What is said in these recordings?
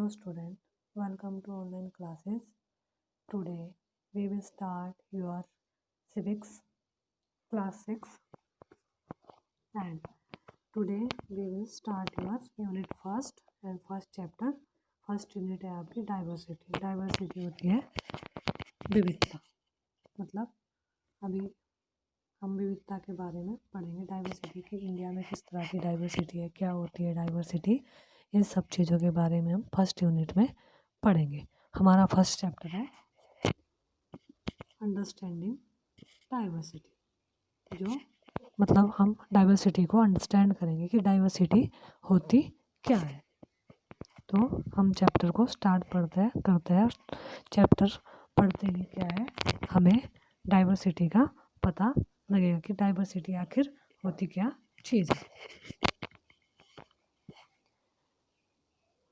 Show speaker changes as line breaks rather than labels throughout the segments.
Hello student, welcome to online classes. Today we will start your civics class 6 and today we will start your unit first and first chapter. First unit है आपकी diversity. Diversity होती है विविधता. मतलब अभी हम विविधता के बारे में पढ़ेंगे. डाइवर्सिटी की इंडिया में किस तरह की डाइवर्सिटी है, क्या होती है डाइवर्सिटी, इन सब चीज़ों के बारे में हम फर्स्ट यूनिट में पढ़ेंगे. हमारा फर्स्ट चैप्टर है अंडरस्टैंडिंग डाइवर्सिटी. जो मतलब हम डाइवर्सिटी को अंडरस्टैंड करेंगे कि डाइवर्सिटी होती क्या है. तो हम चैप्टर को स्टार्ट करते हैं. चैप्टर पढ़ते ही क्या है, हमें डाइवर्सिटी का पता लगेगा कि डाइवर्सिटी आखिर होती क्या चीज़ है.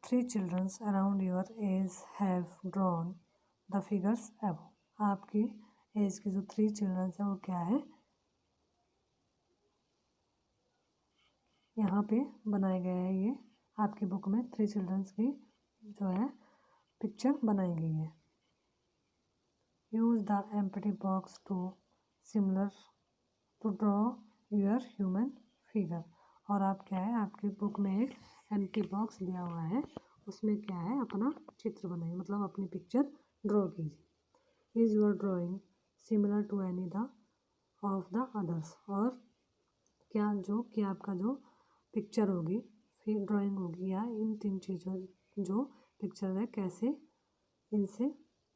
3 children around your age have drawn the figures above. आपकी एज के जो 3 चिल्ड्रन है वो क्या है, यहाँ पे बनाए गए हैं. ये आपकी बुक में 3 चिल्ड्रंस की जो है पिक्चर बनाई गई है. Use the empty box to similar to draw your human figure. और आप क्या है, आपकी बुक में एक एम्प्टी बॉक्स दिया हुआ है, उसमें क्या है अपना चित्र बनाइए, मतलब अपनी पिक्चर ड्रॉ कीजिए. Is your drawing similar to any the of the others. और क्या आपका जो पिक्चर होगी, फिर ड्राइंग होगी, या इन 3 चीज़ों जो पिक्चर है कैसे इनसे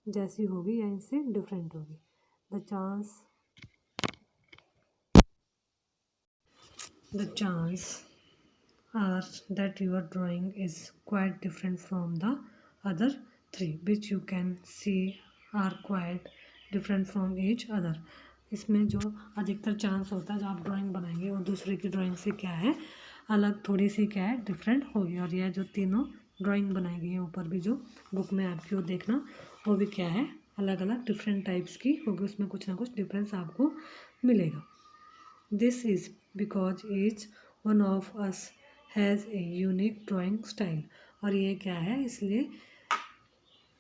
जैसी होगी या इनसे डिफरेंट होगी. The chance are that your drawing is quite different from the other 3 which you can see are quite different from each other. इसमें जो अधिकतर चांस होता है, जो आप ड्राइंग बनाएंगे वो दूसरे की ड्राइंग से क्या है अलग थोड़ी सी क्या है डिफरेंट होगी. और यह जो तीनों ड्राइंग बनाई गई है ऊपर भी जो बुक में आपकी वो देखना, वो भी क्या है अलग अलग डिफरेंट टाइप्स की होगी. उसमें कुछ ना कुछ डिफरेंस आपको मिलेगा. This is because each one of us has a unique drawing style. और ये क्या है, इसलिए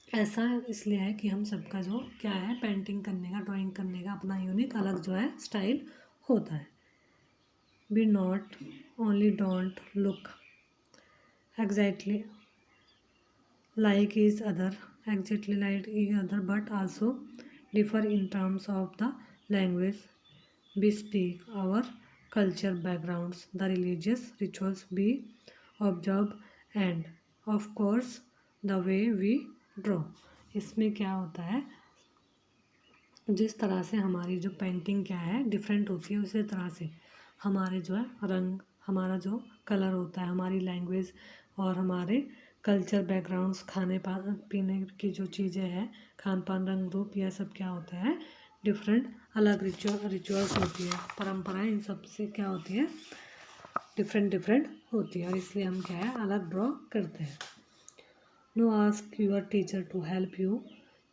ऐसा इसलिए है कि हम सबका जो क्या है पेंटिंग करने का, ड्राइंग करने का अपना यूनिक अलग जो है स्टाइल होता है. We not only don't look exactly like each other but also differ in terms of the language we speak, our culture backgrounds, the religious rituals we observe, and of course the way we draw. इसमें क्या होता है, जिस तरह से हमारी जो painting क्या है डिफरेंट होती है, उसी तरह से हमारे जो है रंग, हमारा जो कलर होता है, हमारी लैंग्वेज और हमारे कल्चर बैकग्राउंड्स, खाने पीने की जो चीज़ें हैं, खान पान, रंग रूप, यह सब क्या होता है डिफरेंट अलग रिचुअल्स होती है, परंपराएं, इन सब से क्या होती है डिफरेंट होती है. और इसलिए हम क्या है अलग ड्रॉ करते हैं. No ask your teacher to help you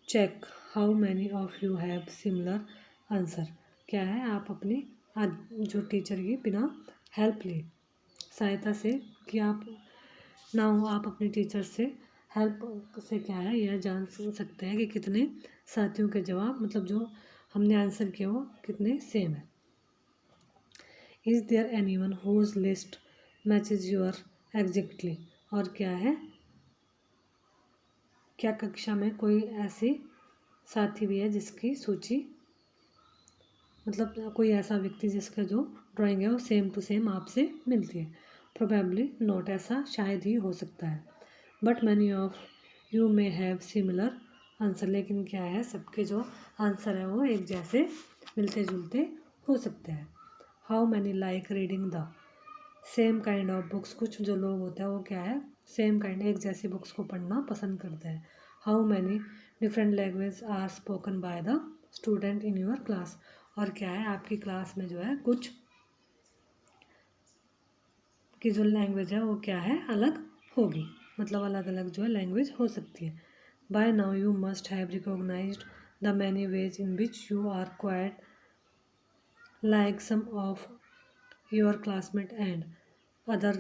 check how many of you have similar answer. क्या है, आप अपनी जो टीचर की बिना हेल्प ले, सहायता से कि आप ना हो, आप अपनी टीचर से हेल्प से क्या है यह जान सकते हैं कि कितने साथियों के जवाब, मतलब जो हमने आंसर किया वो कितने सेम है. Is there anyone whose list matches your exactly. और क्या है, क्या कक्षा में कोई ऐसी साथी भी है जिसकी सूची, मतलब कोई ऐसा व्यक्ति जिसका जो ड्राइंग है वो सेम टू सेम आपसे मिलती है. प्रोबेबली नॉट, ऐसा शायद ही हो सकता है. But many of you may have similar answer. लेकिन क्या है, सबके जो आंसर है वो एक जैसे मिलते जुलते हो सकते हैं. How many like reading the same kind of books. कुछ जो लोग होते हैं वो क्या है सेम काइंड एक जैसी बुक्स को पढ़ना पसंद करते हैं. How many different language are spoken by the student in your class. और क्या है, आपकी क्लास में जो है कुछ की जो लैंग्वेज है वो क्या है अलग होगी, मतलब अलग अलग जो है लैंग्वेज हो सकती है. By now you must have recognised the many ways in which you are quite like some of your classmates and other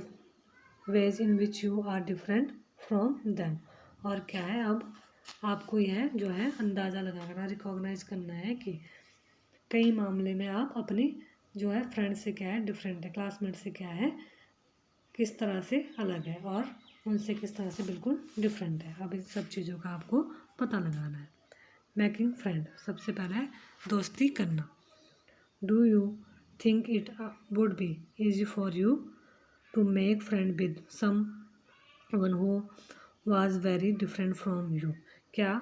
ways in which you are different from them. और क्या है, अब आपको यह जो है अंदाज़ा लगाना, रिकॉग्नाइज करना है कि कई मामले में आप अपनी जो है फ्रेंड से क्या है डिफरेंट है, क्लासमेट से क्या है किस तरह से अलग है और उनसे किस तरह से बिल्कुल डिफरेंट है। अब इन सब चीज़ों का आपको पता लगाना है। मेकिंग फ्रेंड, सबसे पहला है दोस्ती करना। Do you think it would be easy for you to make friend with someone who was very different from you? क्या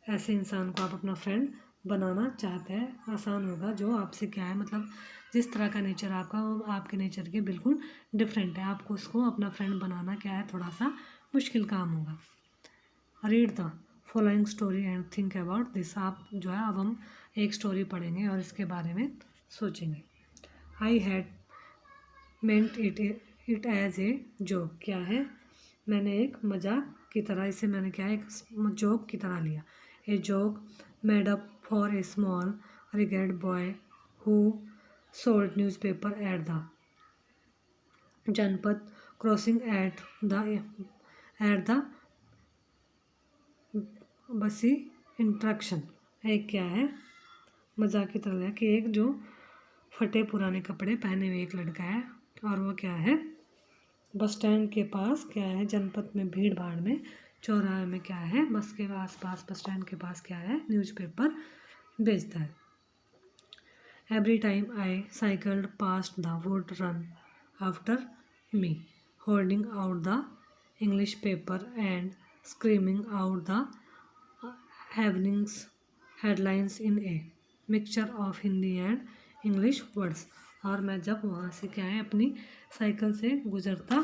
ऐसे इंसान को आप अपना फ्रेंड बनाना चाहते हैं? आसान होगा जो आपसे क्या है मतलब जिस तरह का नेचर आपका वो आपके नेचर के बिल्कुल डिफरेंट है, आपको उसको अपना फ्रेंड बनाना क्या है थोड़ा सा मुश्किल काम होगा। Read the following story and think about this. आप जो है अब हम एक स्टोरी पढ़ेंगे और इसके बारे में सोचेंगे। I had meant it as a joke. क्या है, मैंने एक मजाक की तरह इसे मैंने क्या है एक जोक की तरह लिया। A joke made up for a small ragged boy who sold newspaper at the Janpath crossing at the busy intersection. एक क्या है मजाक की तरह लिया कि एक जो फटे पुराने कपड़े पहने हुए एक लड़का है और वो क्या है बस स्टैंड के पास क्या है जनपद में भीड़ भाड़ में चौराहे में क्या है बस के आसपास बस स्टैंड के पास क्या है न्यूज़पेपर बेचता है। Every time I cycled past the would run after me holding out the English paper and screaming out the evening's headlines in a mixture of Hindi and English words. और मैं जब वहाँ से क्या है अपनी साइकिल से गुजरता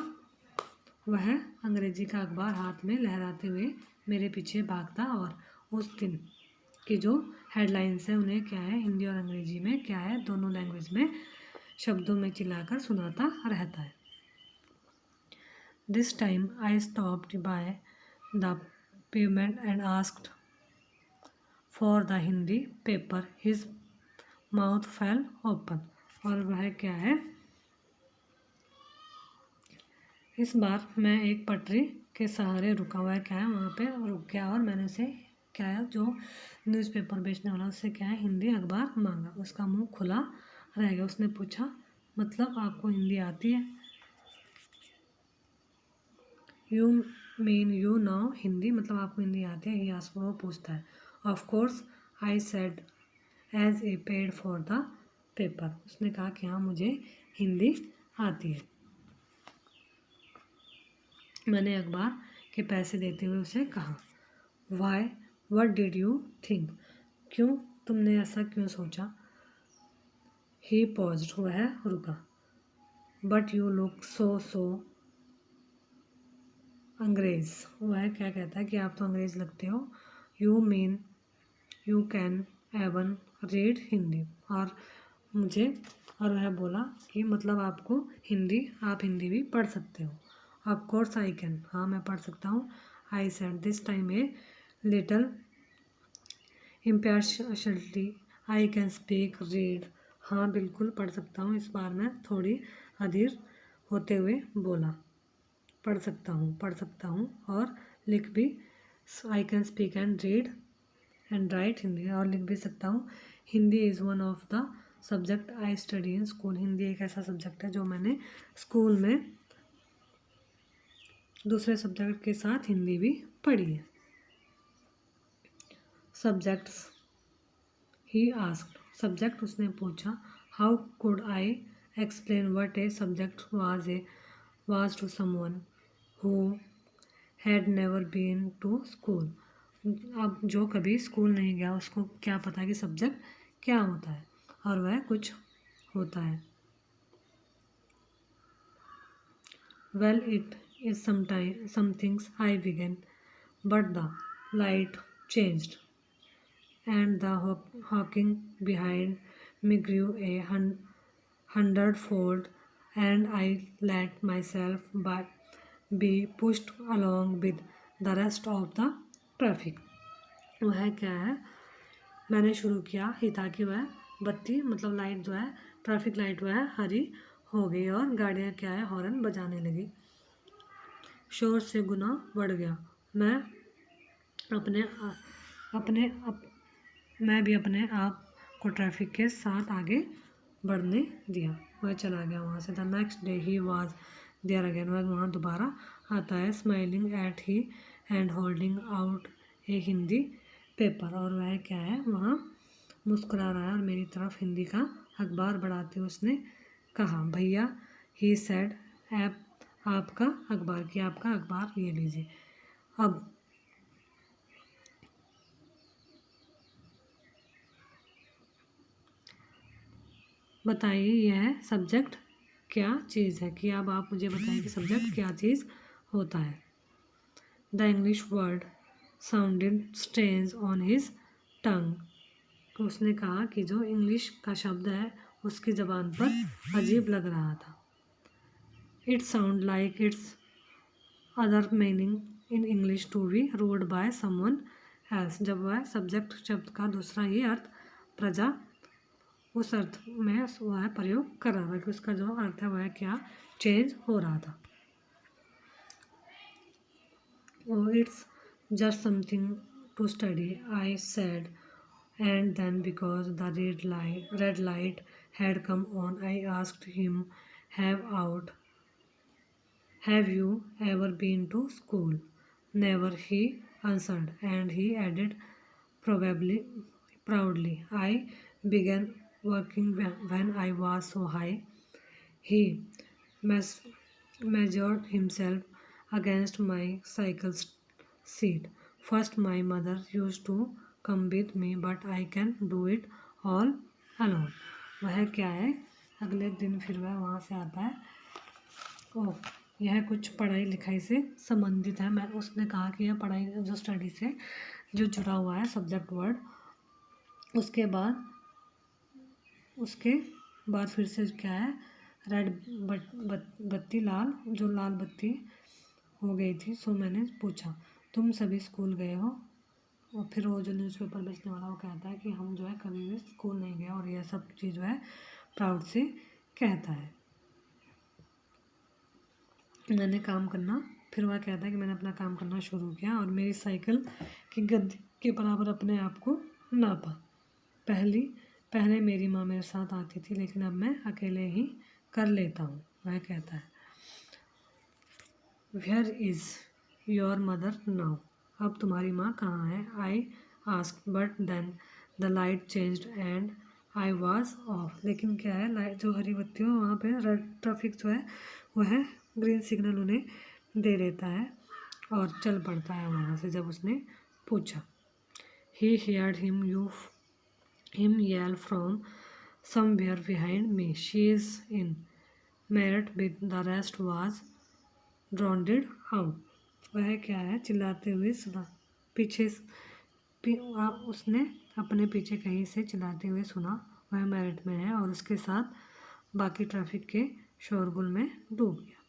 वह अंग्रेजी का अखबार हाथ में लहराते हुए मेरे पीछे भागता और उस दिन की जो हेडलाइंस है उन्हें क्या है हिंदी और अंग्रेजी में क्या है दोनों लैंग्वेज में शब्दों में चिल्लाकर सुनाता रहता है। This time I stopped by the payment and asked for the Hindi paper. His mouth fail open. और वह क्या है इस बार मैं एक पटरी के सहारे रुका हुआ है क्या है वहाँ पे रुक गया और मैंने उसे क्या है जो न्यूज़पेपर बेचने वाला उससे क्या है हिंदी अखबार मांगा। उसका मुंह खुला रह गया। उसने पूछा मतलब आपको हिंदी आती है? You mean you now Hindi, मतलब आपको हिंदी आती है? यस, वो पूछता है। Of course I said as a paid for the paper. उसने कहा कि हाँ मुझे हिंदी आती है। मैंने अखबार के पैसे देते हुए उसे कहा। Why what did you think? क्यों, तुमने ऐसा क्यों सोचा? ही पॉज्ड, वह रुका। बट यू लुक सो अंग्रेज। वह क्या कहता है कि आप तो अंग्रेज लगते हो। You mean you can even read Hindi. और मुझे और वह बोला कि मतलब आपको हिंदी आप हिंदी भी पढ़ सकते हो। ऑफ कोर्स आई कैन, हाँ मैं पढ़ सकता हूँ। I said this time a little impatiently I can speak read. हाँ बिल्कुल पढ़ सकता हूँ। इस बार मैं थोड़ी अधीर होते हुए बोला। पढ़ सकता हूँ और लिख भी। आई can speak and read and right Hindi, और लिख भी सकता हूँ। Hindi is one of the subject I study in school. Hindi एक ऐसा सब्जेक्ट है जो मैंने स्कूल में दूसरे सब्जेक्ट के साथ हिंदी भी पढ़ी है। Subjects he asked. सब्जेक्ट उसने पूछा। How could I explain what a subject was to someone who had never been to school. अब जो कभी स्कूल नहीं गया उसको क्या पता कि सब्जेक्ट क्या होता है, और वह कुछ होता है। Well it is somethings I began but the light changed and the hawking behind me grew a hundredfold, and I let myself be pushed along with the rest of the traffic. वह क्या है मैंने शुरू किया ही था कि वह बत्ती मतलब लाइट जो है ट्रैफिक लाइट वह हरी हो गई और गाड़ियाँ क्या है हॉर्न बजाने लगी। शोर से गुना बढ़ गया। मैं अपने अपने अप, मैं भी अपने आप को ट्रैफिक के साथ आगे बढ़ने दिया। वह चला गया वहाँ से। The next day he was there again, वह वहाँ दोबारा आता है, smiling at he and holding out a Hindi paper, और वह क्या है वहाँ मुस्कुरा रहा है और मेरी तरफ हिंदी का अखबार बढ़ाते हुए उसने कहा, भैया, ही सेड, ऐप आपका अखबार, कि आपका अखबार ये लीजिए। अब बताइए यह सब्जेक्ट क्या चीज़ है, कि अब आप मुझे बताइए कि सब्जेक्ट क्या चीज़ होता है। The English word sounded strange on his टंग, तो उसने कहा कि जो इंग्लिश का शब्द है उसकी ज़बान पर अजीब लग रहा था। It sound like its other meaning in English to be rude by someone else, जब वह सब्जेक्ट शब्द का दूसरा ही अर्थ प्रजा उस अर्थ में वह प्रयोग कर रहा था, कि उसका जो अर्थ है वह क्या चेंज हो रहा था। It's just something to study, I said, and then because the red light had come on, I asked him, have you ever been to school? Never, he answered, and he added, probably proudly, I began working when I was so high. He mes- measured himself against my cycle seat. First, my mother used to come with me, but I can do it all alone. वह क्या है, अगले दिन फिर वह वहाँ से आता है। ओह, यह कुछ पढ़ाई लिखाई से संबंधित है। मैं उसने कहा कि यह पढ़ाई जो स्टडी से जो जुड़ा हुआ है सब्जेक्ट वर्ड। उसके बाद फिर से क्या है, रेड बत्ती लाल, जो लाल बत्ती हो गई थी। सो मैंने पूछा, तुम सभी स्कूल गए हो? और फिर वो जो न्यूज़पेपर बेचने वाला वो कहता है कि हम जो है कभी भी स्कूल नहीं गए, और यह सब चीज़ जो है प्राउड से कहता है। मैंने काम करना, फिर वह कहता है कि मैंने अपना काम करना शुरू किया और मेरी साइकिल की गद्दी के बराबर अपने आप को नापा। पहले मेरी माँ मेरे साथ आती थी, लेकिन अब मैं अकेले ही कर लेता हूँ। वह कहता है, where is your mother now? अब तुम्हारी माँ कहाँ है? I asked, but then the light changed and I was off. लेकिन क्या है, लाइट जो हरी बत्ती हो वहाँ पे रेड ट्रैफिक जो है वह ग्रीन सिग्नल उन्हें दे देता है और चल पड़ता है वहाँ से। जब उसने पूछा, he heard him yell from somewhere behind me, she is in Meerut with the rest was drowned out. वह क्या है, चिल्लाते हुए सुना, पीछे उसने अपने पीछे कहीं से चिल्लाते हुए सुना, वह मेरठ में है और उसके साथ बाकी ट्रैफिक के शोरगुल में डूब गया।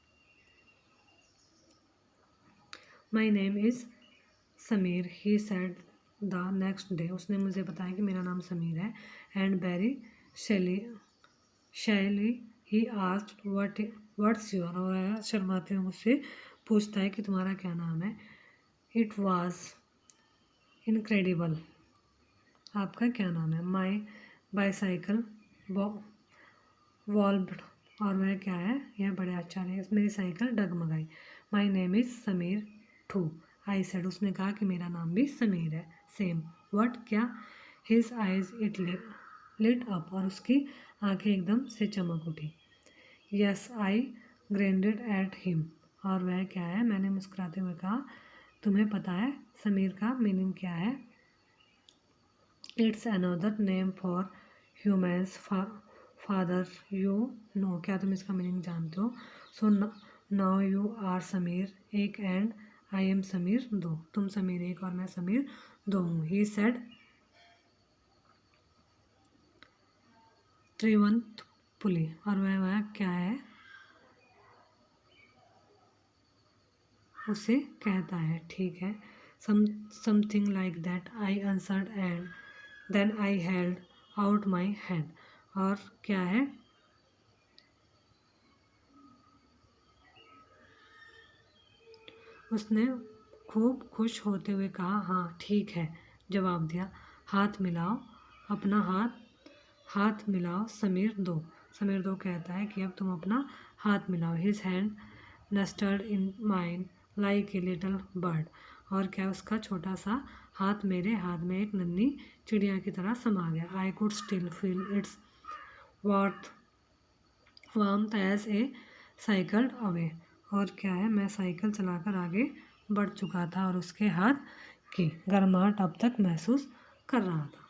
माई name is Sameer, he said the next day. उसने मुझे बताया कि मेरा नाम समीर है। एंड वेरी शैली ही आस्क्ड व्हाट्स योर, और शर्माते हुए मुझसे पूछता है कि तुम्हारा क्या नाम है। इट वॉज इनक्रेडिबल, आपका क्या नाम है। माई बाईसाइकिल वॉल्व्ड, और वह क्या है, यह बड़े अच्छा है, मेरी साइकिल डगमगाई। My name is Sameer too, I said, उसने कहा कि मेरा नाम भी समीर है। सेम, व्हाट, क्या। His eyes it lit up, और उसकी आंखें एकदम से चमक उठी। Yes, I grinned at him, और वह क्या है, मैंने मुस्कुराते हुए कहा, तुम्हें पता है समीर का मीनिंग क्या है? It's another name for humans father, you know, क्या तुम इसका मीनिंग जानते हो? So now you are Sameer एक एंड आई एम समीर दो, तुम समीर एक और मैं समीर दो हूँ। ही सेड त्रिवंतपुली, और वह क्या है, उसे कहता है, ठीक है। Something like that, I answered and then I held out my hand, और क्या है, उसने खूब खुश होते हुए कहा, हाँ ठीक है, जवाब दिया। हाथ मिलाओ, अपना हाथ मिलाओ, समीर दो। समीर दो कहता है कि अब तुम अपना हाथ मिलाओ। His hand nestled in mine like a little bird। और क्या, उसका छोटा सा हाथ मेरे हाथ में एक नन्ही चिड़िया की तरह समा गया। I could still feel its warmth as a cycled away। और क्या है, मैं साइकिल चलाकर आगे बढ़ चुका था और उसके हाथ की गर्माहट अब तक महसूस कर रहा था।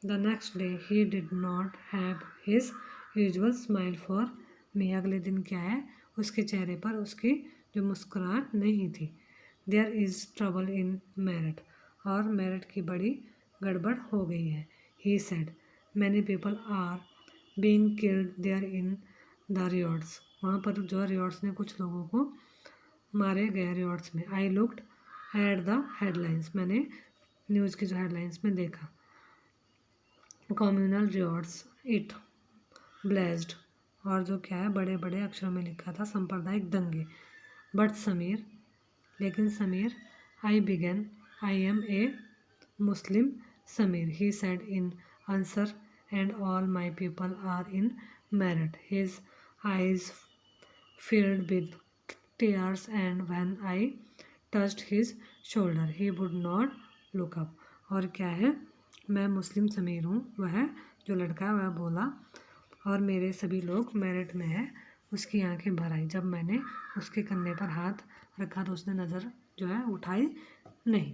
The next day he did not have his usual smile for me। अगले दिन क्या है, उसके चेहरे पर उसकी जो मुस्कुराहट नहीं थी। There is trouble in Meerut। और मेरठ की बड़ी गड़बड़ हो गई है। He said many people are being killed there in the riots। वहाँ पर जो रियोट्स ने कुछ लोगों को मारे गए रियोट्स में। I looked at the headlines। मैंने न्यूज़ की जो हेडलाइंस में देखा। Communal rewards it blessed. और जो क्या है, बड़े बड़े अक्षरों में लिखा था सांप्रदायिक दंगे। बट समीर, लेकिन Sameer, I am a Muslim Sameer, he said in answer, and all my people are in Meerut. His eyes filled with tears, and when I touched his shoulder he would not look up। और क्या है, मैं मुस्लिम समीर हूँ, वह जो लड़का है वह बोला, और मेरे सभी लोग मेरठ में है। उसकी आंखें भर आई जब मैंने उसके कंधे पर हाथ रखा तो उसने नज़र जो है उठाई नहीं।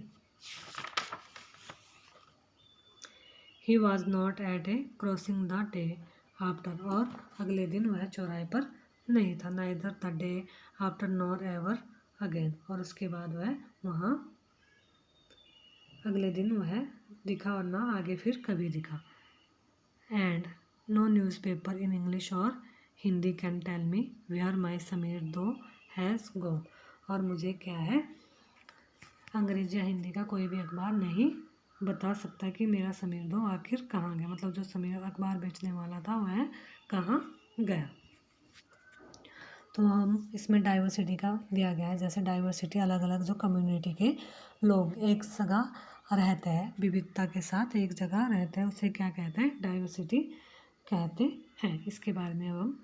He was not at a crossing the day after। और अगले दिन वह चौराहे पर नहीं था। Neither the day after nor ever again। और उसके बाद वह वहाँ अगले दिन वह दिखा और ना आगे फिर कभी दिखा। And no newspaper in English और Hindi can tell me where my Sameer दो has gone। और मुझे क्या है, अंग्रेजी या हिंदी का कोई भी अखबार नहीं बता सकता कि मेरा समीर दो आखिर कहाँ गया। मतलब जो समीर अखबार बेचने वाला था वह कहाँ गया। तो हम इसमें डाइवर्सिटी का दिया गया है। जैसे डाइवर्सिटी, अलग अलग जो कम्युनिटी के लोग एक जगह रहते हैं, विविधता के साथ एक जगह रहते हैं, उसे क्या कहते हैं, डाइवर्सिटी कहते हैं। इसके बारे में अब हम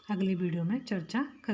अगली वीडियो में चर्चा करेंगे।